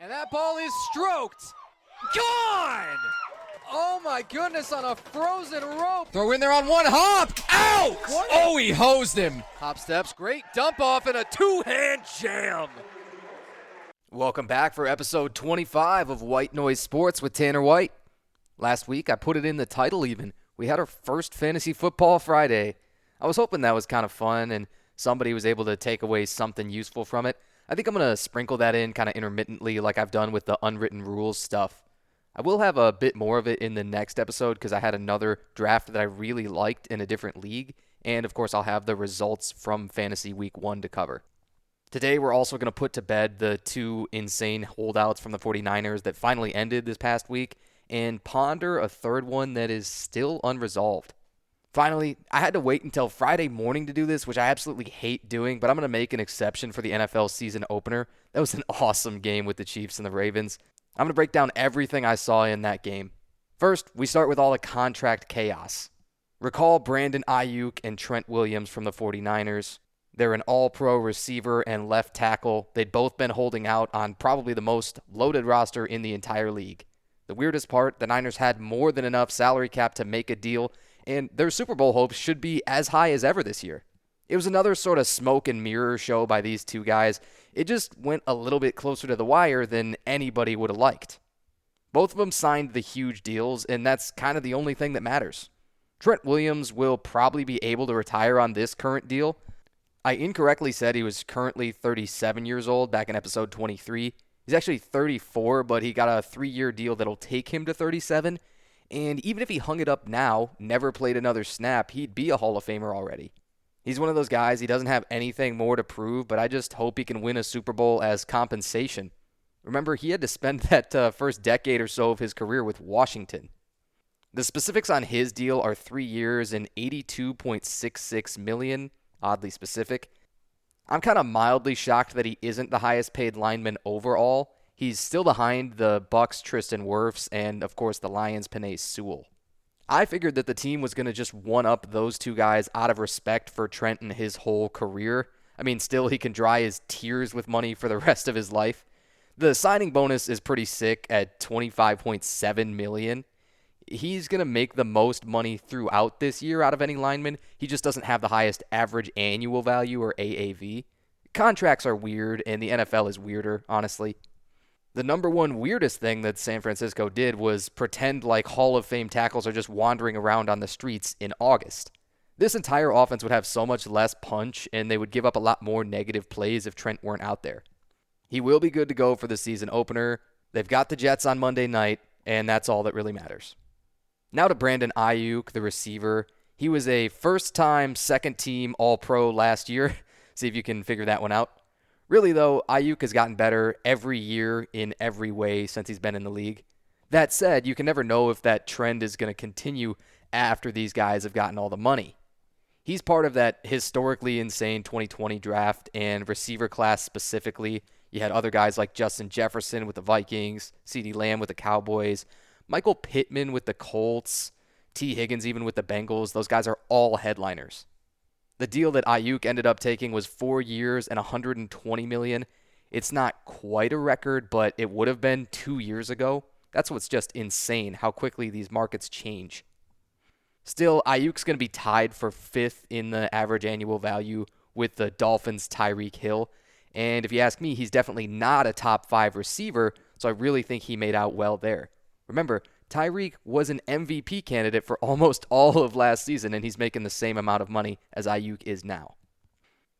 And that ball is stroked. Gone! Oh my goodness, on a frozen rope. Throw in there on one hop. Out! Oh, he hosed him. Hop steps, great dump off, and a two-hand jam. Welcome back for episode 25 of White Noise Sports with Tanner White. Last week, I put it in the title even. We had our first Fantasy Football Friday. I was hoping that was kind of fun and somebody was able to take away something useful from it. I think I'm going to sprinkle that in kind of intermittently like I've done with the unwritten rules stuff. I will have a bit more of it in the next episode because I had another draft that I really liked in a different league. And of course, I'll have the results from Fantasy Week 1 to cover. Today, we're also going to put to bed the two insane holdouts from the 49ers that finally ended this past week and ponder a third one that is still unresolved. Finally, I had to wait until Friday morning to do this, which I absolutely hate doing, but I'm going to make an exception for the NFL season opener. That was an awesome game with the Chiefs and the Ravens. I'm going to break down everything I saw in that game. First, we start with all the contract chaos. Recall Brandon Aiyuk and Trent Williams from the 49ers. They're an all-pro receiver and left tackle. They'd both been holding out on probably the most loaded roster in the entire league. The weirdest part, the Niners had more than enough salary cap to make a deal, and their Super Bowl hopes should be as high as ever this year. It was another sort of smoke and mirror show by these two guys. It just went a little bit closer to the wire than anybody would have liked. Both of them signed the huge deals, and that's kind of the only thing that matters. Trent Williams will probably be able to retire on this current deal. I incorrectly said he was currently 37 years old back in episode 23. He's actually 34, but he got a 3-year deal that'll take him to 37. And even if he hung it up now, never played another snap, he'd be a Hall of Famer already. He's one of those guys, he doesn't have anything more to prove, but I just hope he can win a Super Bowl as compensation. Remember, he had to spend that first decade or so of his career with Washington. The specifics on his deal are 3 years and $82.66 million, oddly specific. I'm kind of mildly shocked that he isn't the highest paid lineman overall. He's still behind the Bucs' Tristan Wirfs and, of course, the Lions' Penei Sewell. I figured that the team was going to just one-up those two guys out of respect for Trent and his whole career. I mean, still, he can dry his tears with money for the rest of his life. The signing bonus is pretty sick at $25.7 million. He's going to make the most money throughout this year out of any lineman. He just doesn't have the highest average annual value, or AAV. Contracts are weird, and the NFL is weirder, honestly. The number one weirdest thing that San Francisco did was pretend like Hall of Fame tackles are just wandering around on the streets in August. This entire offense would have so much less punch, and they would give up a lot more negative plays if Trent weren't out there. He will be good to go for the season opener. They've got the Jets on Monday night, and that's all that really matters. Now to Brandon Aiyuk, the receiver. He was a first-time, second-team All-Pro last year. See if you can figure that one out. Really, though, Aiyuk has gotten better every year in every way since he's been in the league. That said, you can never know if that trend is going to continue after these guys have gotten all the money. He's part of that historically insane 2020 draft and receiver class specifically. You had other guys like Justin Jefferson with the Vikings, CeeDee Lamb with the Cowboys, Michael Pittman with the Colts, T. Higgins even with the Bengals. Those guys are all headliners. The deal that Aiyuk ended up taking was 4 years and $120 million. It's not quite a record, but it would have been 2 years ago. That's what's just insane, how quickly these markets change. Still, Aiyuk's going to be tied for 5th in the average annual value with the Dolphins' Tyreek Hill. And if you ask me, he's definitely not a top 5 receiver, so I really think he made out well there. Remember, Tyreek was an MVP candidate for almost all of last season, and he's making the same amount of money as Aiyuk is now.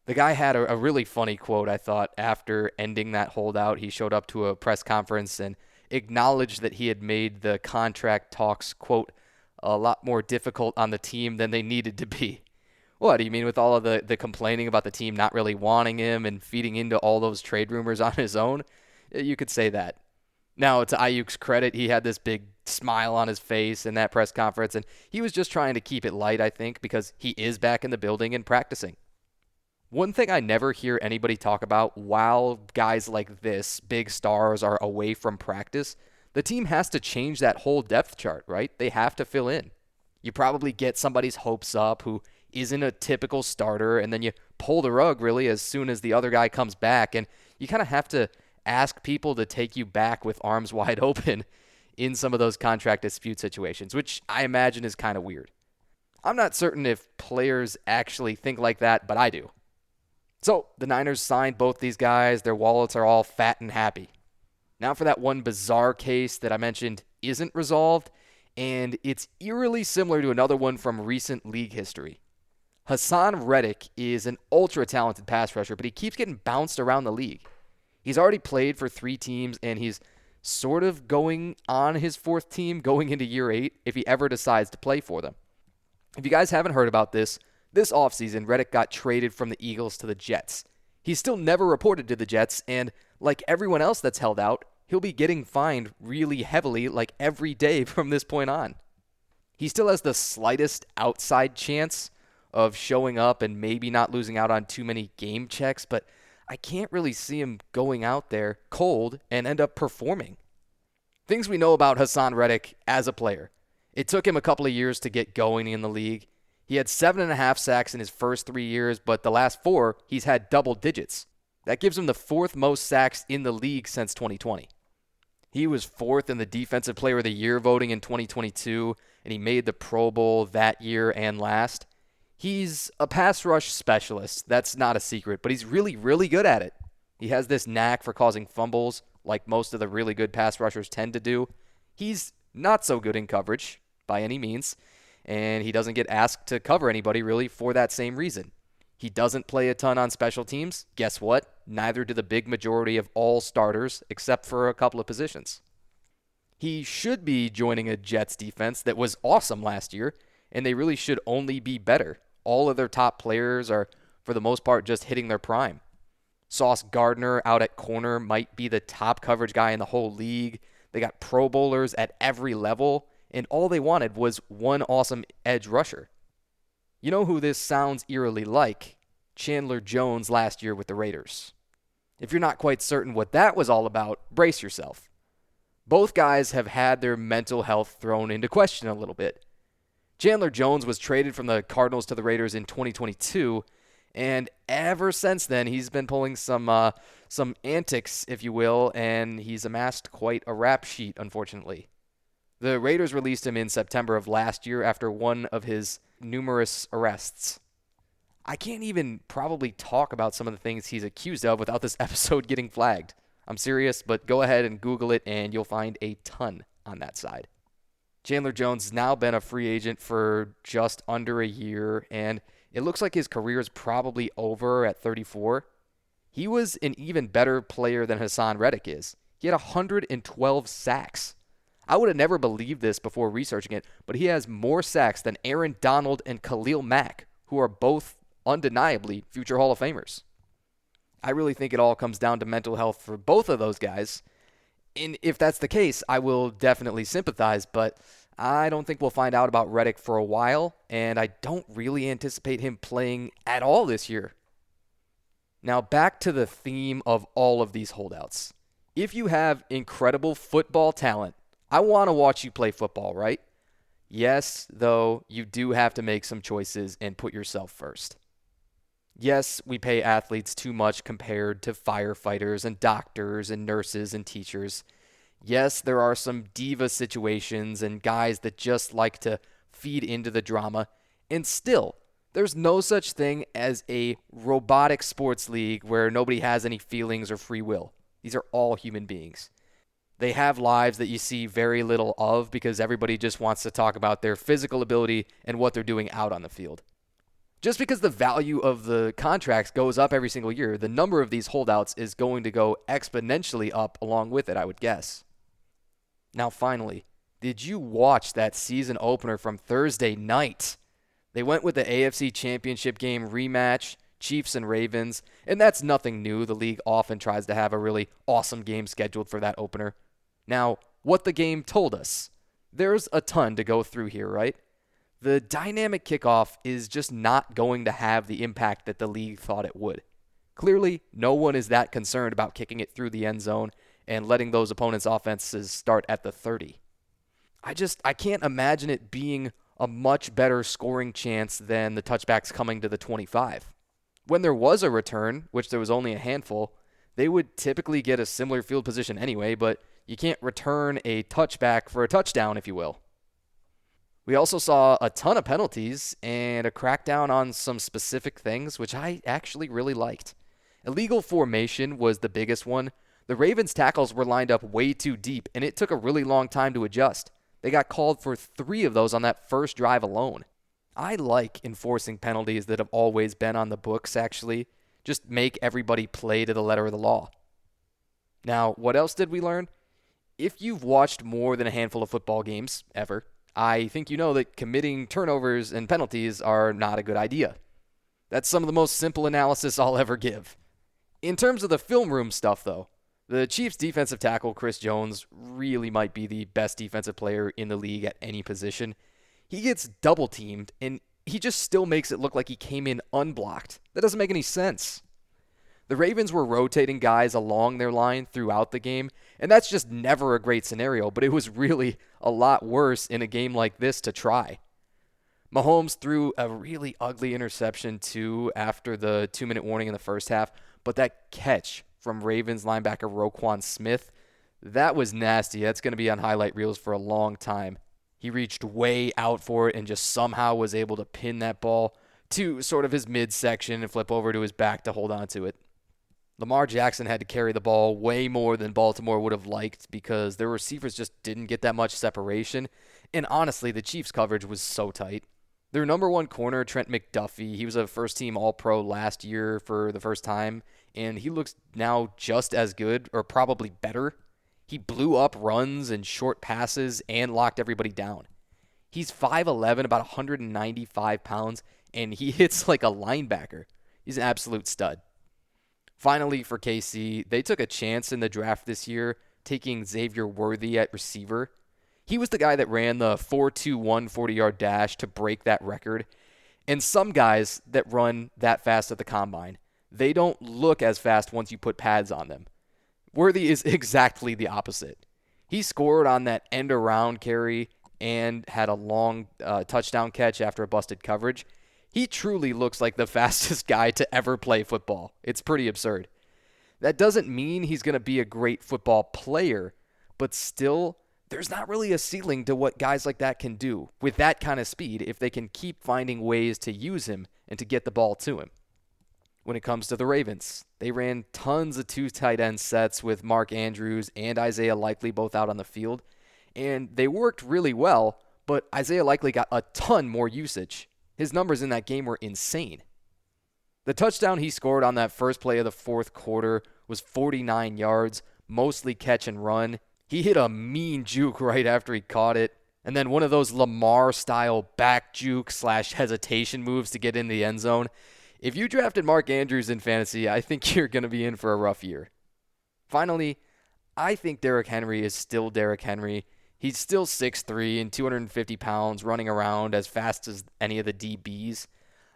The guy had a really funny quote, I thought, after ending that holdout. He showed up to a press conference and acknowledged that he had made the contract talks, quote, a lot more difficult on the team than they needed to be. What, do you mean with all of the complaining about the team not really wanting him and feeding into all those trade rumors on his own? You could say that. Now, to Aiyuk's credit, he had this big smile on his face in that press conference, and he was just trying to keep it light, I think, because he is back in the building and practicing. One thing I never hear anybody talk about while guys like this, big stars, are away from practice, the team has to change that whole depth chart, right? They have to fill in. You probably get somebody's hopes up who isn't a typical starter, and then you pull the rug, really, as soon as the other guy comes back, and you kind of have to ask people to take you back with arms wide open in some of those contract dispute situations, which I imagine is kind of weird. I'm not certain if players actually think like that, but I do. So the Niners signed both these guys. Their wallets are all fat and happy. Now for that one bizarre case that I mentioned isn't resolved, and it's eerily similar to another one from recent league history. Hassan Reddick is an ultra-talented pass rusher, but he keeps getting bounced around the league. He's already played for 3 teams, and he's sort of going on his 4th team going into year 8 if he ever decides to play for them. If you guys haven't heard about this offseason, Reddick got traded from the Eagles to the Jets. He's still never reported to the Jets, and like everyone else that's held out, he'll be getting fined really heavily like every day from this point on. He still has the slightest outside chance of showing up and maybe not losing out on too many game checks, but I can't really see him going out there cold and end up performing. Things we know about Hassan Reddick as a player. It took him a couple of years to get going in the league. He had 7.5 sacks in his first 3 years, but the last 4, he's had double digits. That gives him the 4th most sacks in the league since 2020. He was 4th in the Defensive Player of the Year voting in 2022, and he made the Pro Bowl that year and last. He's a pass rush specialist. That's not a secret, but he's really, really good at it. He has this knack for causing fumbles, like most of the really good pass rushers tend to do. He's not so good in coverage, by any means, and he doesn't get asked to cover anybody, really, for that same reason. He doesn't play a ton on special teams. Guess what? Neither do the big majority of all starters, except for a couple of positions. He should be joining a Jets defense that was awesome last year, and they really should only be better. All of their top players are, for the most part, just hitting their prime. Sauce Gardner out at corner might be the top coverage guy in the whole league. They got Pro Bowlers at every level, and all they wanted was one awesome edge rusher. You know who this sounds eerily like? Chandler Jones last year with the Raiders. If you're not quite certain what that was all about, brace yourself. Both guys have had their mental health thrown into question a little bit. Chandler Jones was traded from the Cardinals to the Raiders in 2022, and ever since then, he's been pulling some antics, if you will, and he's amassed quite a rap sheet, unfortunately. The Raiders released him in September of last year after one of his numerous arrests. I can't even probably talk about some of the things he's accused of without this episode getting flagged. I'm serious, but go ahead and Google it, and you'll find a ton on that side. Chandler Jones has now been a free agent for just under a year, and it looks like his career is probably over at 34. He was an even better player than Hassan Reddick is. He had 112 sacks. I would have never believed this before researching it, but he has more sacks than Aaron Donald and Khalil Mack, who are both undeniably future Hall of Famers. I really think it all comes down to mental health for both of those guys. And if that's the case, I will definitely sympathize, but I don't think we'll find out about Reddick for a while, and I don't really anticipate him playing at all this year. Now back to the theme of all of these holdouts. If you have incredible football talent, I want to watch you play football, right? Yes, though, you do have to make some choices and put yourself first. Yes, we pay athletes too much compared to firefighters and doctors and nurses and teachers. Yes, there are some diva situations and guys that just like to feed into the drama. And still, there's no such thing as a robotic sports league where nobody has any feelings or free will. These are all human beings. They have lives that you see very little of because everybody just wants to talk about their physical ability and what they're doing out on the field. Just because the value of the contracts goes up every single year, the number of these holdouts is going to go exponentially up along with it, I would guess. Now, finally, did you watch that season opener from Thursday night? They went with the AFC Championship Game rematch, Chiefs and Ravens, and that's nothing new. The league often tries to have a really awesome game scheduled for that opener. Now, what the game told us. There's a ton to go through here, right? The dynamic kickoff is just not going to have the impact that the league thought it would. Clearly, no one is that concerned about kicking it through the end zone and letting those opponents' offenses start at the 30. I can't imagine it being a much better scoring chance than the touchbacks coming to the 25. When there was a return, which there was only a handful, They would typically get a similar field position anyway, but you can't return a touchback for a touchdown, if you will. We also saw a ton of penalties and a crackdown on some specific things, which I actually really liked. Illegal formation was the biggest one. The Ravens' tackles were lined up way too deep, and it took a really long time to adjust. They got called for 3 of those on that first drive alone. I like enforcing penalties that have always been on the books, actually. Just make everybody play to the letter of the law. Now, what else did we learn? If you've watched more than a handful of football games, ever, I think you know that committing turnovers and penalties are not a good idea. That's some of the most simple analysis I'll ever give. In terms of the film room stuff, though, the Chiefs' defensive tackle, Chris Jones, really might be the best defensive player in the league at any position. He gets double-teamed, and he just still makes it look like he came in unblocked. That doesn't make any sense. The Ravens were rotating guys along their line throughout the game, and that's just never a great scenario, but it was really a lot worse in a game like this to try. Mahomes threw a really ugly interception, too, after the 2-minute warning in the first half, but that catch from Ravens linebacker Roquan Smith, that was nasty. That's going to be on highlight reels for a long time. He reached way out for it and just somehow was able to pin that ball to sort of his midsection and flip over to his back to hold on to it. Lamar Jackson had to carry the ball way more than Baltimore would have liked because their receivers just didn't get that much separation. And honestly, the Chiefs' coverage was so tight. Their number 1 corner, Trent McDuffie, he was a first-team All-Pro last year for the first time, and he looks now just as good, or probably better. He blew up runs and short passes and locked everybody down. He's 5'11", about 195 pounds, and he hits like a linebacker. He's an absolute stud. Finally, for KC, they took a chance in the draft this year, taking Xavier Worthy at receiver. He was the guy that ran the 4.21 40-yard dash to break that record. And some guys that run that fast at the combine, they don't look as fast once you put pads on them. Worthy is exactly the opposite. He scored on that end-around carry and had a long touchdown catch after a busted coverage. He truly looks like the fastest guy to ever play football. It's pretty absurd. That doesn't mean he's going to be a great football player, but still, there's not really a ceiling to what guys like that can do with that kind of speed if they can keep finding ways to use him and to get the ball to him. When it comes to the Ravens, they ran tons of 2 tight end sets with Mark Andrews and Isaiah Likely both out on the field, and they worked really well, but Isaiah Likely got a ton more usage. His numbers in that game were insane. The touchdown he scored on that first play of the fourth quarter was 49 yards, mostly catch and run. He hit a mean juke right after he caught it, and then one of those Lamar-style back juke / hesitation moves to get in the end zone. If you drafted Mark Andrews in fantasy, I think you're going to be in for a rough year. Finally, I think Derrick Henry is still Derrick Henry. He's still 6'3" and 250 pounds, running around as fast as any of the DBs.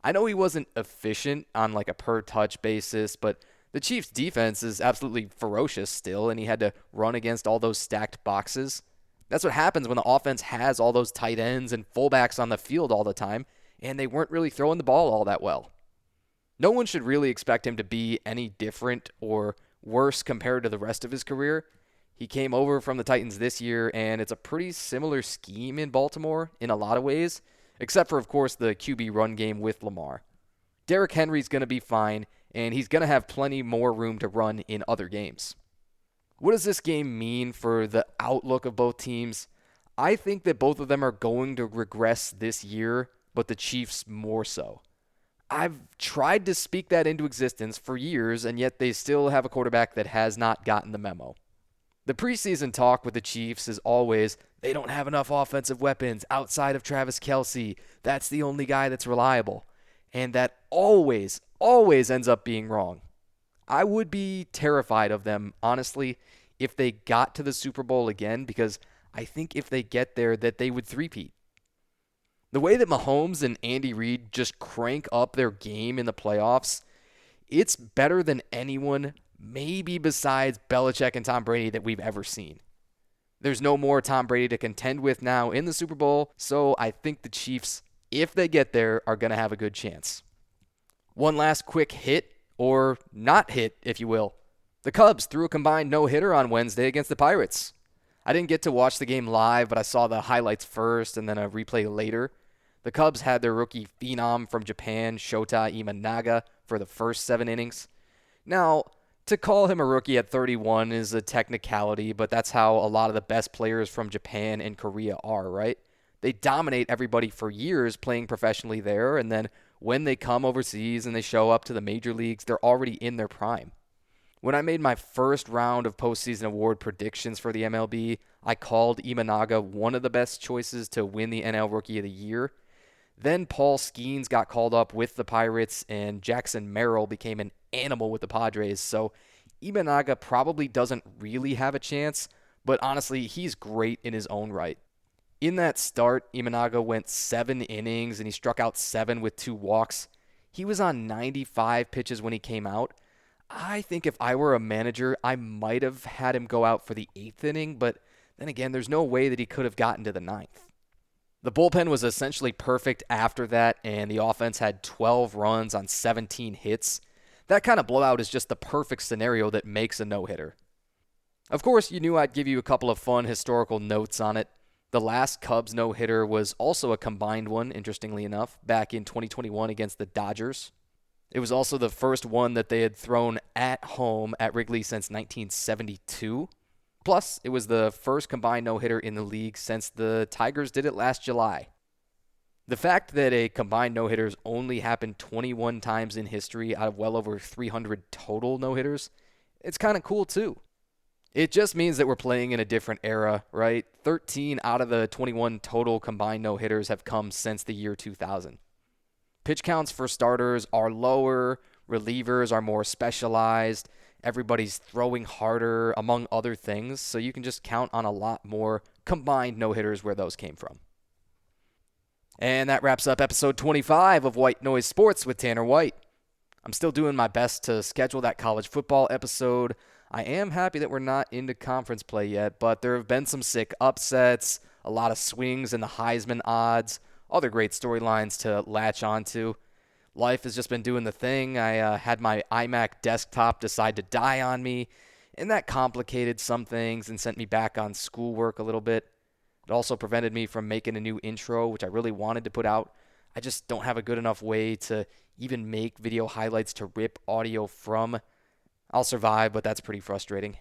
I know he wasn't efficient on like a per-touch basis, but the Chiefs' defense is absolutely ferocious still, and he had to run against all those stacked boxes. That's what happens when the offense has all those tight ends and fullbacks on the field all the time, and they weren't really throwing the ball all that well. No one should really expect him to be any different or worse compared to the rest of his career. He came over from the Titans this year, and it's a pretty similar scheme in Baltimore in a lot of ways, except for, of course, the QB run game with Lamar. Derrick Henry's going to be fine, and he's going to have plenty more room to run in other games. What does this game mean for the outlook of both teams? I think that both of them are going to regress this year, but the Chiefs more so. I've tried to speak that into existence for years, and yet they still have a quarterback that has not gotten the memo. The preseason talk with the Chiefs is always, they don't have enough offensive weapons outside of Travis Kelce. That's the only guy that's reliable. And that always ends up being wrong. I would be terrified of them, honestly, if they got to the Super Bowl again, because I think if they get there that they would three-peat. The way that Mahomes and Andy Reid just crank up their game in the playoffs, it's better than anyone, maybe besides Belichick and Tom Brady, that we've ever seen. There's no more Tom Brady to contend with now in the Super Bowl, so I think the Chiefs, if they get there, are going to have a good chance. One last quick hit, or not hit, if you will. The Cubs threw a combined no-hitter on Wednesday against the Pirates. I didn't get to watch the game live, but I saw the highlights first and then a replay later. The Cubs had their rookie phenom from Japan, Shota Imanaga, for the first 7 innings. Now, to call him a rookie at 31 is a technicality, but that's how a lot of the best players from Japan and Korea are, right? They dominate everybody for years playing professionally there, and then when they come overseas and they show up to the major leagues, they're already in their prime. When I made my first round of postseason award predictions for the MLB, I called Imanaga one of the best choices to win the NL Rookie of the Year. Then Paul Skeens got called up with the Pirates, and Jackson Merrill became an animal with the Padres. So Imanaga probably doesn't really have a chance, but honestly, he's great in his own right. In that start, Imanaga went 7 innings, and he struck out 7 with 2 walks. He was on 95 pitches when he came out. I think if I were a manager, I might have had him go out for the 8th inning, but then again, there's no way that he could have gotten to the 9th. The bullpen was essentially perfect after that, and the offense had 12 runs on 17 hits. That kind of blowout is just the perfect scenario that makes a no-hitter. Of course, you knew I'd give you a couple of fun historical notes on it. The last Cubs no-hitter was also a combined one, interestingly enough, back in 2021 against the Dodgers. It was also the first one that they had thrown at home at Wrigley since 1972. Plus, it was the first combined no-hitter in the league since the Tigers did it last July. The fact that a combined no-hitters only happened 21 times in history out of well over 300 total no-hitters, it's kind of cool too. It just means that we're playing in a different era, right? 13 out of the 21 total combined no-hitters have come since the year 2000. Pitch counts for starters are lower, relievers are more specialized, everybody's throwing harder, among other things, so you can just count on a lot more combined no-hitters where those came from. And that wraps up episode 25 of White Noise Sports with Tanner White. I'm still doing my best to schedule that college football episode. I am happy that we're not into conference play yet, but there have been some sick upsets, a lot of swings in the Heisman odds, other great storylines to latch onto. Life has just been doing the thing. I had my iMac desktop decide to die on me, and that complicated some things and sent me back on schoolwork a little bit. It also prevented me from making a new intro, which I really wanted to put out. I just don't have a good enough way to even make video highlights to rip audio from. I'll survive, but that's pretty frustrating.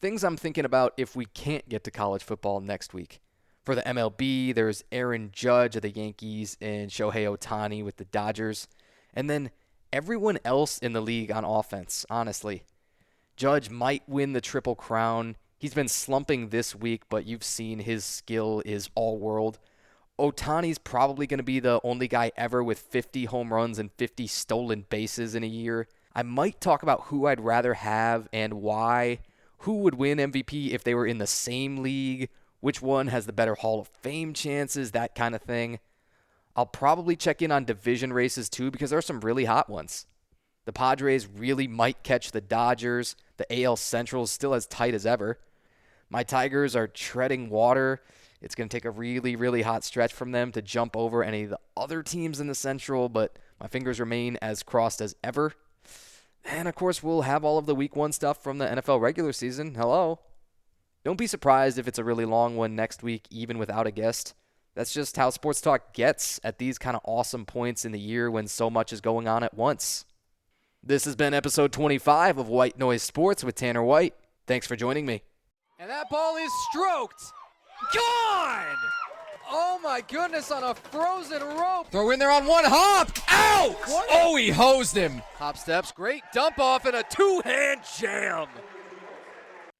Things I'm thinking about if we can't get to college football next week. For the MLB, there's Aaron Judge of the Yankees and Shohei Ohtani with the Dodgers. And then everyone else in the league on offense, honestly. Judge might win the Triple Crown. He's been slumping this week, but you've seen his skill is all world. Ohtani's probably going to be the only guy ever with 50 home runs and 50 stolen bases in a year. I might talk about who I'd rather have and why. Who would win MVP if they were in the same league? Which one has the better Hall of Fame chances? That kind of thing. I'll probably check in on division races too because there are some really hot ones. The Padres really might catch the Dodgers. The AL Central is still as tight as ever. My Tigers are treading water. It's going to take a really, really hot stretch from them to jump over any of the other teams in the Central, but my fingers remain as crossed as ever. And, of course, we'll have all of the Week 1 stuff from the NFL regular season. Hello. Don't be surprised if it's a really long one next week, even without a guest. That's just how sports talk gets at these kind of awesome points in the year when so much is going on at once. This has been episode 25 of White Noise Sports with Tanner White. Thanks for joining me. And that ball is stroked. Gone! Oh my goodness, on a frozen rope. Throw in there on one hop. Out! Oh, he hosed him. Hop steps, great dump off and a two-hand jam.